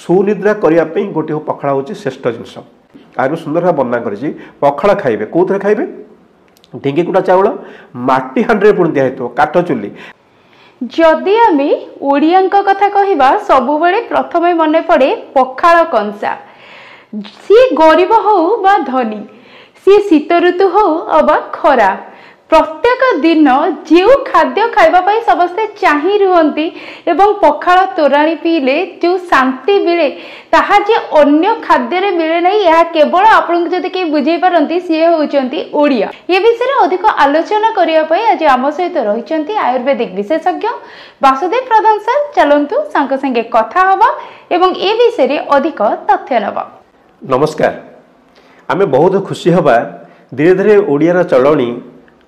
सुनिद्रा करने गोटे पखाड़ हूँ श्रेष्ठ जिनस आर सुंदर भाव वर्णना कर पखाड़ खाइबे कौन खाइबे ढिंगी कुटा चाउल माटी हांडी पुणी दिखाई काठ चुली जदि आमे ओडियांक कथा कहवा सबुबले प्रथम मन पड़े पखाड़ कंसा सी गरीब हो बा धनी सी शीत ऋतु हो अबा खरा प्रत्येक दिन जो खाद्य खाइबा समस्ते चाही रुहंती एवं पखाड़ तोराणी पीले जो शांति मिले ताहा जे अन्य खाद्य रे मिले नहीं यह केवल आपन जदि के बुझे पारंती सी होचंती ओडिया ये विषय अधिक आलोचना करिया पई आज आम सहित रहिचंती आयुर्वेदिक विशेषज्ञ वासुदेव प्रधान सर चलंतु संग संगे कथा हवा एवं ए विषय रे अधिक तथ्य नबा। नमस्कार आमे बहुत खुशी हवा धीरे धीरे ओडिया चलणी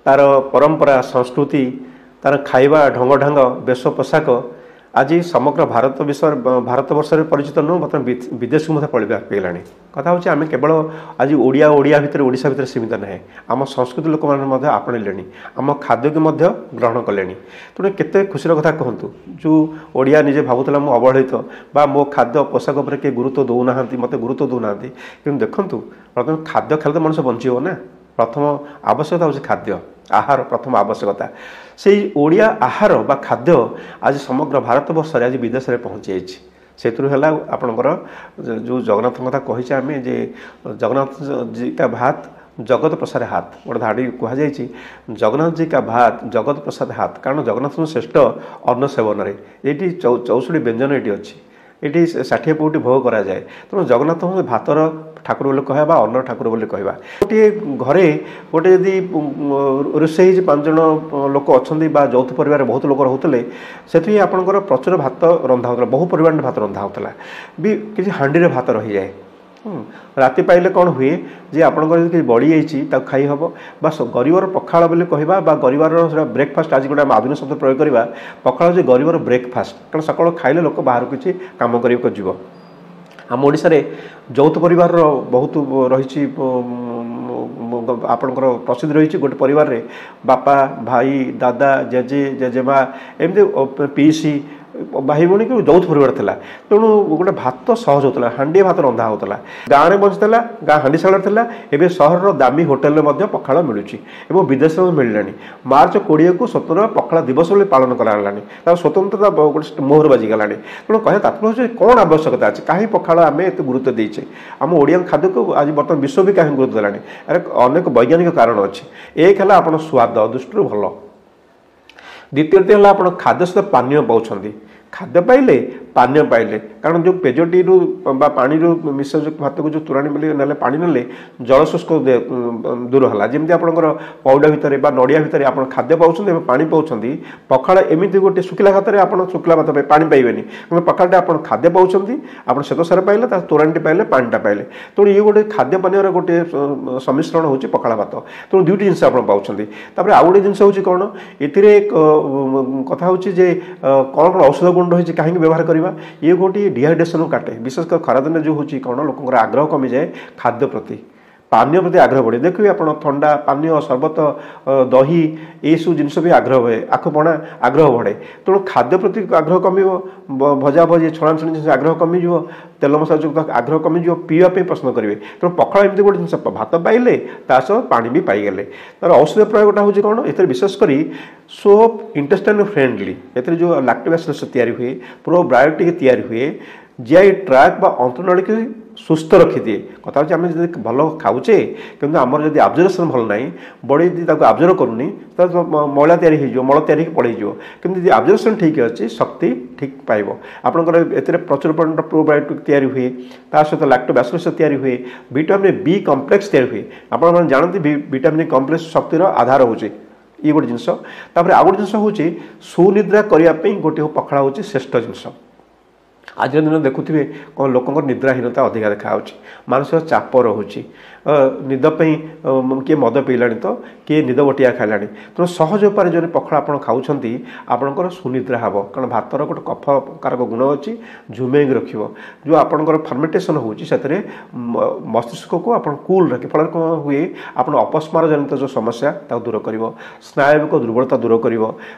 तार परंपरा संस्कृति तार खाइबा ढंग ढंग वेश पोशाक आज समग्र भारत वर्ष में परिचित नुह बर्तमान विदेश को पलैला कथा हूँ आम केवल आज ओडिया भितर ओडिशा भितर सीमित ना आम संस्कृति लोक मैंने आपणिले आम खाद्य को ग्रहण कले तेणु केते खुशी कथा कहतु जो ओडिया निजे भावुला मु अवहेलित बा मो खाद्य पोशाक उपर किए गुरुत्व दौना मत गुरुत्व दौना कि देखूँ बर्तमान खाद्य खेल तो मनुष्य बंचीब ना प्रथम आवश्यकता हूँ खाद्य आहार प्रथम आवश्यकता से ओडिया आहार बा खाद्य आज समग्र भारत वर्ष आज विदेश में पहुँची जाइए आपणकर जो जगन्नाथ कथा कही आम जे जगन्नाथ जी का भात जगत प्रसाद हाथ गोटे धाड़ी कहुई जगन्नाथ जी का भात जगत प्रसाद हाथ कारण जगन्नाथ श्रेष्ठ अन्न सेवन में ये 64 व्यंजन ये अच्छी ये 60 पौटी भोग कराए तेणु जगन्नाथ भातर ठाकुर बोले कहवा अन्न ठाकुर बोले कहवा गोटे घरे गोटे यदि रोषे 5 जन लोक अच्छा यौथ परिवार बहुत लोक रोते से आपंकर प्रचुर भात रंधा होता बहु परिमाण भात रंधा होता भी किसी हाँडी भात रही जाए राति पाइले कौन हुए जे आपंकर किसी बड़ी जाइए खाई हम बस गरीबर पखाड़ बोले कहवा गरीबर ब्रेकफास्ट आज गोटे आधुनिक शब्द प्रयोग करवा पखाड़ जो गरीबर ब्रेकफास्ट कारण सकाल खाइले लोक बाहर किसी कम कर आम ओडिशा रे यौथ परिवार बहुत रही आपणकर प्रसिद्ध रही गोटे परिवार रे बापा भाई दादा जेजे जेजेमा एमती पीसी भाई भौणी को यौथ परिवार था तेणु गोटे भात सहज होता हाँडी भात रंधा होता गाँव में बंचुला गाँ हांडीशाल था एवं सहर दामी होटेल में पखाड़ मिलूँ विदेश में मिलला मार्च 20 को स्वतंत्र पखाड़ दिवस पालन कराला स्वतंत्रता गोटे मोहर बाजिगला तेणु कह तात्पर्य कौन आवश्यकता अच्छे कहीं पखाड़ आम एत गुरुत्व देचे आम ओडिया खाद्य को आज बर्तमान विश्व भी कहीं गुरुत्व देलानी अरे अनेक वैज्ञानिक कारण अच्छे एक है आप स्वाद दृष्टि भल द्वितीय है आप खाद्य सहित पानीय पाँच खाद्य पाइले पानीय पाइले कारण जो पेजटी पानी मिश्र जो भात को जो तोराणी ना पानी ना जल शुष्क दूर है जमी आपंकर पौडा भितर नड़िया भितर आप खाद्य पाँच पानी पाँच पखाड़ एमती गोटे शुखिला भात में आप शुखिला भात पानी पाइबेनि पखाड़ा आप खाद्य पाँच आप श्वेत सार पाइले तोराणी पाइले पानीटा पाइले तेणु ये गोटे खाद्य पानीय गोटे सम्मिश्रण होची पखाड़ भात तेणु दुईटी जिनस आप पाँच आउ गोटे जिनस हूँ कौन ये कथा हूँ कौन कौन औषध गुण रही कहीं व्यवहार करवा ये गोटे डिहाइड्रेशन काटे विशेषकर खरादिन जो हूँ कौन लोक आग्रह कमी जाए खाद्य प्रति पानीय प्रति आग्रह बढ़े देखिए आप ठंडा पानीय शरबत दही ये सब जिनस भी आग्रह हुए आखपणा आग्रह बढ़े तेणु खाद्य प्रति आग्रह कम भजा भजी छणाछणी जिन आग्रह कमिज तेल मसला युक्त आग्रह कमिज पीवाई पसंद करेंगे तेणु पखाड़ एमती गोटे जिन भात पाइले सह पानी भी पाईगले तार औषध प्रयोगटा हूँ कौन ए विशेषकर सोप इंटेस्टाइन फ्रेंडली ए जो लैक्टोबैसिलस तैयारी हुए प्रोबायोटिक तैयारी हुए जीआई ट्रैक बा अंतनली की सुस्थ रखी दिए कथा हूँ आम जब भल खाऊे कि आमर जब आब्जर्वेशन भल ना बड़ी यदि आब्जर्व करूनी मैला या मल तैयारी पड़े कि आब्जर्वेशन ठीक अच्छे शक्ति ठीक पाइब आपंकर ए प्रचुर परिमाण प्रोबायोटिक तैयारी हुए ता सहित लैक्टोबैसिलस तैयारी हुए विटामिन बी कम्प्लेक्स तैयारी हुए आप जानते विटामिन कम्प्लेक्स शक्तिर आधार होचे ये गोटे जिनस आउ गोटे जिनस हूँ सुनिद्रा करने गोटे पखाड़ हूँ श्रेष्ठ जिनस आज दिन देखुए कौन लोक निद्राहीनता अधिका देखा मानसिक चाप रोचे निदपाई किए मद पीला तो किए निद बटिया खाला तेणु सहज उपाय जो पखाड़ आप खाऊँ आपंकर सुनिद्रा हे कारण भातर गोटे कफ कारक गुण अच्छी झुमेक रख जो आपंकर फर्मेटेसन होती मस्तिष्क को आप कूल रखे फल कौन हुए आप अपस्मार जनित जो समस्या दूर कर स्नायविक दुर्बलता दूर कर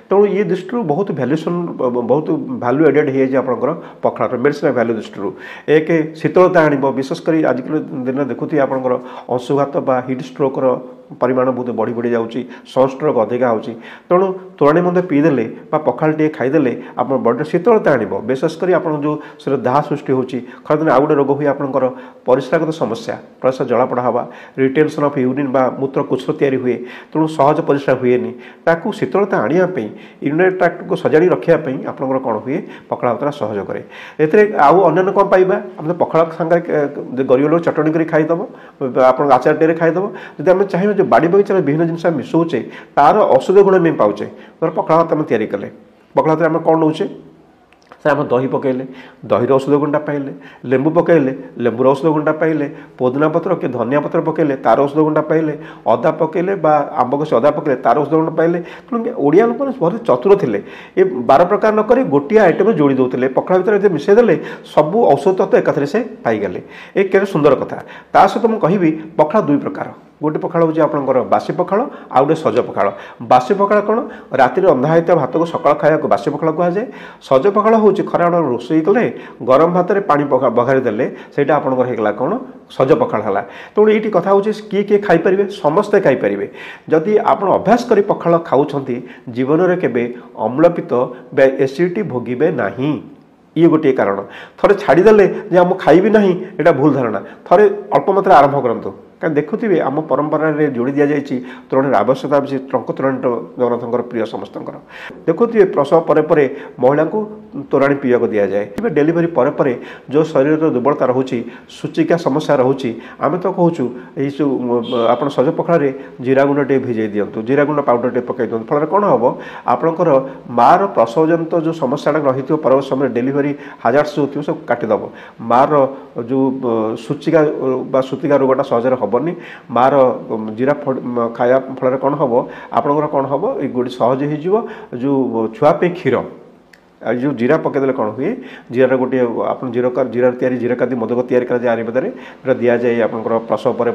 तेणु ये दृष्टि बहुत भैल्यूएसन बहुत भैल्यू एडेड हो आपंकर पखाड़ मेडिसिन भैल्यू दृष्टि एक शीतलता आनिब विशेषकर आजिकल दिन देखुए आपंकर अंशुघात बा हिट स्ट्रोक्र परिमाण बहुत बढ़ी बढ़ी जाऊँगी सनस्ट्रोक अधिका होची तेणु तोराणी मध्य पीदेले पखाड़ टे खाईदे आप बॉडी शीतलता आनिब विशेषकर आप जो से दाह सृष्टि होची खरादिन आउ गोटे रोग हुए आपंकर परिस्रागत समस्या परिस्रा जलापड़ा हवा रिटेंशन ऑफ यूरिन बा मूत्र कुछ तैयारी हुए तेणु सहज परिस्रा हुए ताकू शीतलता आने यूरिनरी ट्रैक्ट को सजाड़ी रखापी आपंकर कौन हुए पखाड़ भातटा सहज कै ए आउ अन्य कौन पाइबा आम पखाड़ सांगे गरीब लोग चटणी कर खाईदब आप आचार टे खाईदब जब आम चाहिए जो बाड़ी बगीचार विभिन्न जिन मिसौचे तार औषध गुण आम पाचे धर पखाड़ भात आम तैयारी कले पखाड़ भात आम कौन नौचे आम दही पकईले दही औषध गुंडा पाइले लेंबू पकईले लेंबूर औषध गुंडा पाइले पुदीना पत्र कि धनिया पत्र पकईले तार औषध गुंडा पाइले अदा पकईले आंब कषि अदा पकईले तार औषध गुंडा पाइले तेणु ओडिया लोक बहुत चतुर थे ये 12 प्रकार नक गोटे आइटम जोड़ी दौले पखाड़ भितर मिसेदेले सबू औषध तत्व एकाथरे से पाईगले ये केते सुंदर कथा ता सहित मुझे कहबी पखाड़ दुई प्रकार गोटे पखाड़ हूँ आपंकर बासी पखाड़ आ गए सज पखाड़ बासी पखाड़ कौन राति रंधा होता भात को सकाल खाया बासी पखाड़ कहुए सज पखाड़ हूँ खरा रोषे कले गरम भात में पानी बघारी देले से आपंकर कौन सज पखाड़ है तेणु ये कथा हूँ किए किए खाईपारे समस्ते खाईपारे जदि आप अभ्यास कर पखाड़ खाऊँ जीवन में केवे अम्लपित एसिडिटी भोगे ना ये गोटे कारण थे छाड़देले आम खाइबी ना यहाँ भूल धारणा थे अल्प मात्रा आरंभ करूँ क्या देखुए आम परंपरा जोड़ी दि जाए तोरण आवश्यकता अच्छी टंक तोरण जगन्नाथ प्रिय समस्त देखुए प्रसव पर महिला को तोराणी पीवा को दि जाए डेलीवरी पर जो शरीर दुर्बलता रोचे सूचिका समस्या रोचे आम तो कहूँ ये आप सज पखाड़े जीरा गुंड टे भिजई दिंतु जीरा गुंड पाउडर टे पकई दिखाँ फल कौन हम आपंकर मार प्रसवजनित जो समस्या रही परवर्त समय डेलीवरी हाजार्स जो सब काटिदेव मार जो सूचिका सूतिका रोगटा सहज हेनी मार जीरा खाया फल कौन हम आपंकर कौन हम ये गोटे सहज हो जो छुआपे क्षीर जो जीरा पकईदे कौन हुए जीरा गोटे आप जीरा तैयारी जीरा का मदक तैयारी कर आयुर्वेद दि जाए आप प्रसव पर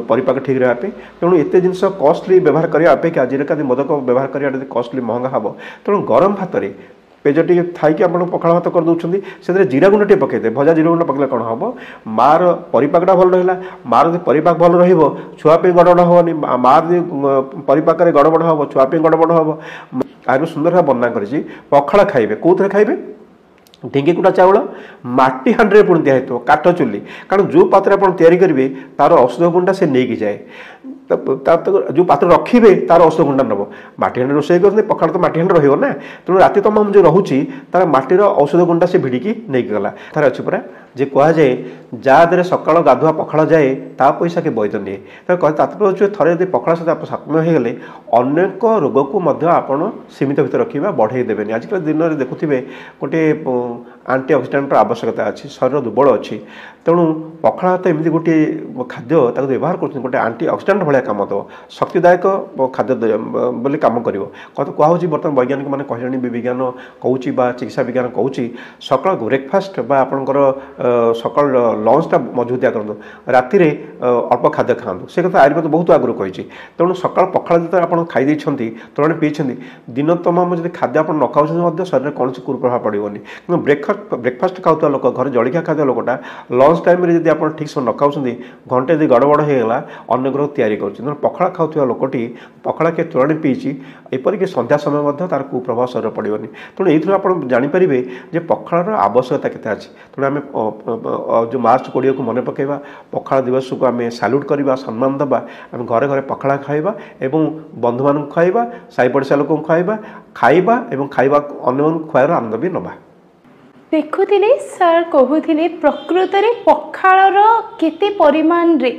परिपाक ठीक रहा तेणु एत जिन कॉस्टली व्यवहार करने अपेक्षा जीरा का मदक व्यवहार करने कॉस्टली महंगा हम तेणु गरम भात पेज टे थी आप पखाड़ भात कर दूसरी से जीरा गुंड टे पकईदे भजा जीरा गुंड पकड़े कौन हम मार परिपाकटा भल रहा मार जो परिपाक भल रुआपी गड़बड़ हेनी मार परिपाक गड़बड़ हम छुआपी गड़बड़ हम आगे सुंदर भाव वर्णना कर पखाड़ खाइबे कौन खाइबे ढिंगी कुटा चाउल माटी हांडी पुणी दिखाई काठ चुली कारण जो पात्र आप तैयारी करेंगे तार औषध गुंडा से नहीं जाए जो पात्र रखिए तार औषध गुंडा नब माटी हांडी रोषे करते पखाड़ तो माटी हांडी रहा तेणु राति तमाम जो रोचे तार माटीर औषध गुंडा से भिड़िकी नहीं गला तार अच्छी पूरा जे कहुए जहाँ सकाल गाधुआ पखाड़ जाए ता पैसा के वैध निए तात्पर्य थे यदि पखाड़ सहित सक्रिय हो गले अनेक रोग को आपड़ सीमित भर रखा बढ़े देवेनि आजिकल दिन में देखुए गोटे आंटी ऑक्सीडेंटर आवश्यकता अच्छी शरीर दुर्बल अच्छी तेणु पखाड़ भात एमती गोटे खाद्य व्यवहार कर गोटे आंटी ऑक्सीडेंट भाया कम दब शक्तिदायक खाद्य बोली कम कर कहूँ बर्तमान वैज्ञानिक मैंने कहले विज्ञान कहूँ चिकित्सा विज्ञान कहूँ सकाल ब्रेकफास्ट आपंकर सकाल लंचटा मजबूतिया करूँ राति अल्प खाद्य खातु से कथा आयुर्वेद बहुत आगुरी कही तेणु सकाल पखाड़ जो आप खाई तोरण पीछे दिन तमाम जब खाद्य आप न खाऊँ शरीर कौन कुप्रभाव पड़ोनी कि ब्रेकफास्ट खाऊा लोक घर जलिया खाद्य लोकटा लंच टाइम जब आप ठीक से न खाऊँ घंटे यदि गड़बड़ होगा अन्न ग्रह तैयारी कर पखाड़ खाऊा लोकटी पखाड़ के तोराणी पीची एपरिक संध्या समय तार कुप्रभाव शरीर पड़ोनी तेणु ये आप जानीपर पखाड़ आवश्यकता केते अच्छी तेणु आम जो मार्च 20 को मन पकेबा पखाड़ दिवस को आम साल्यूट करवा सम्मान दबा आम घरे घरे पखाड़ खाइबा एवं बंधु मान खुआइबा साई पड़ोसा लोक खुआइबा खाइबा एवं खाइबा अन्य खुआर आनंद भी नबा देखुले सर कहते प्रकृत में पखाड़ केते परिमाण रे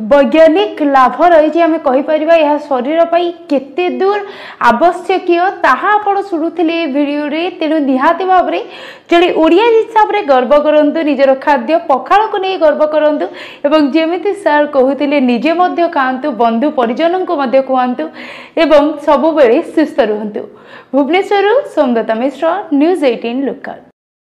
वैज्ञानिक लाभ रही आम कहीपर यह शरीर पर केते दूर आवश्यक ताहा आपण शुणुले वीडियो रे तेणु निहाती भाव में जड़े ओडिया हिसाब से गर्व करूँ निजर खाद्य पखाड़ को नहीं गर्व करूँ एवं जमी सर कहते निजे खातु बंधु परिजन को खुआतु एवं सबुबले सुस्थ रुहतु। भुवनेश्वर सोमदत्ता मिश्र न्यूज़ 18 लोकल।